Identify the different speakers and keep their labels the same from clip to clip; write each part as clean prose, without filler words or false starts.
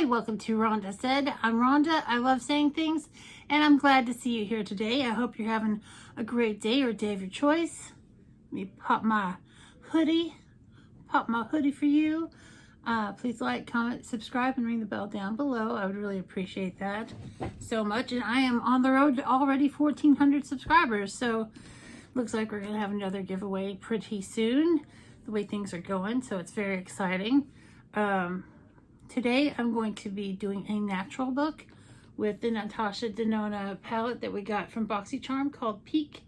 Speaker 1: Hi, welcome to Rhonda Said. I'm Rhonda. I love saying things, and I'm glad to see you here today. I hope you're having a great day or day of your choice. Let me pop my hoodie for you. Please like, comment, subscribe, and ring the bell down below. I would really appreciate that so much. And I am on the road to already 1,400 subscribers, so looks like we're going to have another giveaway pretty soon, the way things are going, so it's very exciting. Today I'm going to be doing a natural look with the Natasha Denona palette that we got from BoxyCharm called Peak.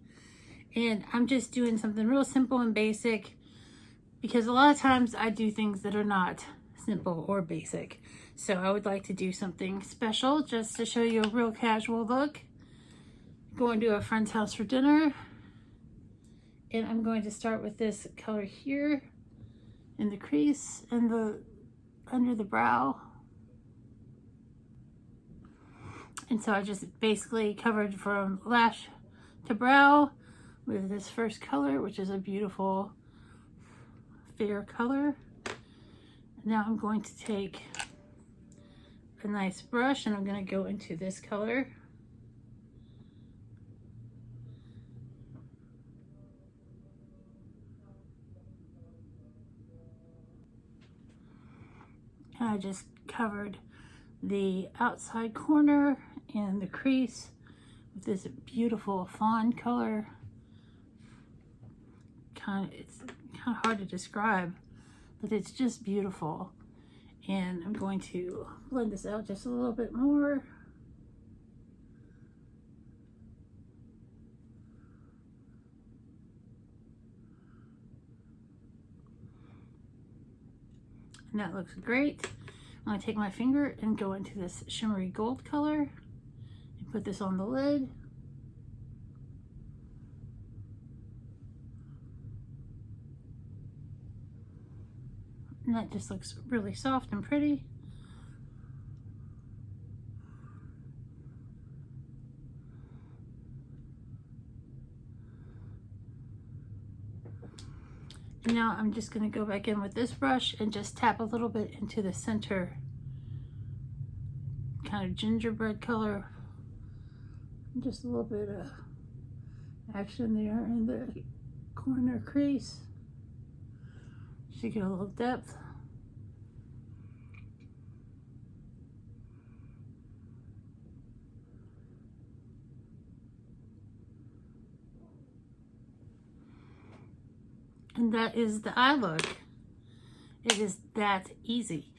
Speaker 1: And I'm just doing something real simple and basic because a lot of times I do things that are not simple or basic. So I would like to do something special just to show you a real casual look. Going to a friend's house for dinner. And I'm going to start with this color here in the crease and the under the brow. And so I just basically covered from lash to brow with this first color, which is a beautiful fair color. Now I'm going to take a nice brush and I'm going to go into this color. And I just covered the outside corner and the crease with this beautiful fawn color. It's kind of hard to describe, but it's just beautiful. And I'm going to blend this out just a little bit more. And that looks great. I'm going to take my finger and go into this shimmery gold color and put this on the lid. And that just looks really soft and pretty. And now I'm just going to go back in with this brush and just tap a little bit into the center kind of gingerbread color. Just a little bit of action there in the corner crease to get a little depth. And that is the eye look. It is that easy.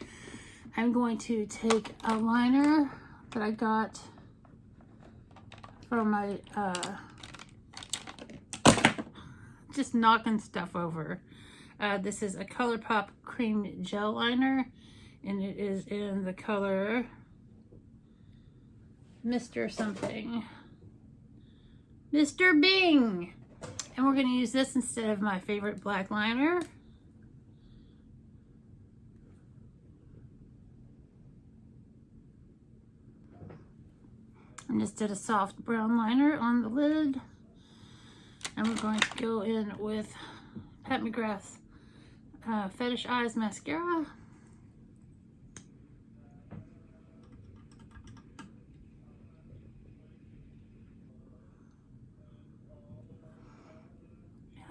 Speaker 1: I'm going to take a liner that I got from my, just knocking stuff over. This is a ColourPop Cream Gel Liner, and it is in the color Mr. Something. Mr. Bing! And we're going to use this instead of my favorite black liner. I just did a soft brown liner on the lid. And we're going to go in with Pat McGrath's Fetish Eyes Mascara.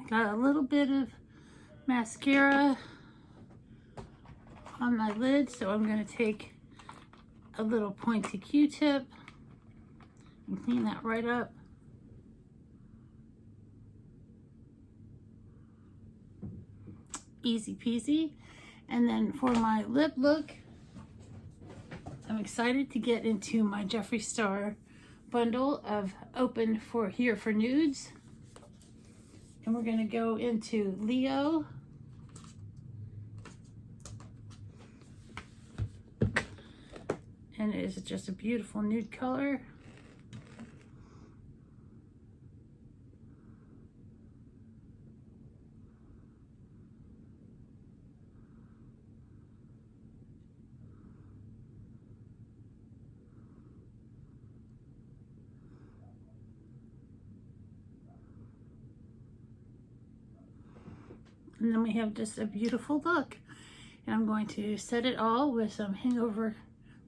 Speaker 1: Got a little bit of mascara on my lid, so I'm going to take a little pointy Q-tip and clean that right up. Easy peasy. And then for my lip look, I'm excited to get into my Jeffree Star bundle of Open for Here for Nudes. And we're going to go into Leo. And it is just a beautiful nude color. And then we have just a beautiful look. And I'm going to set it all with some Hangover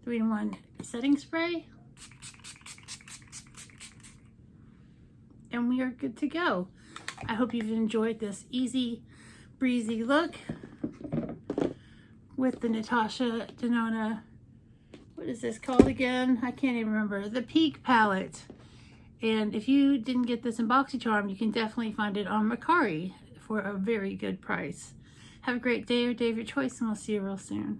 Speaker 1: 3-in-1 setting spray. And we are good to go. I hope you've enjoyed this easy breezy look with the Natasha Denona, what is this called again? I can't even remember. The Peak palette. And if you didn't get this in BoxyCharm, you can definitely find it on Mercari for a very good price. Have a great day or day of your choice, and we'll see you real soon.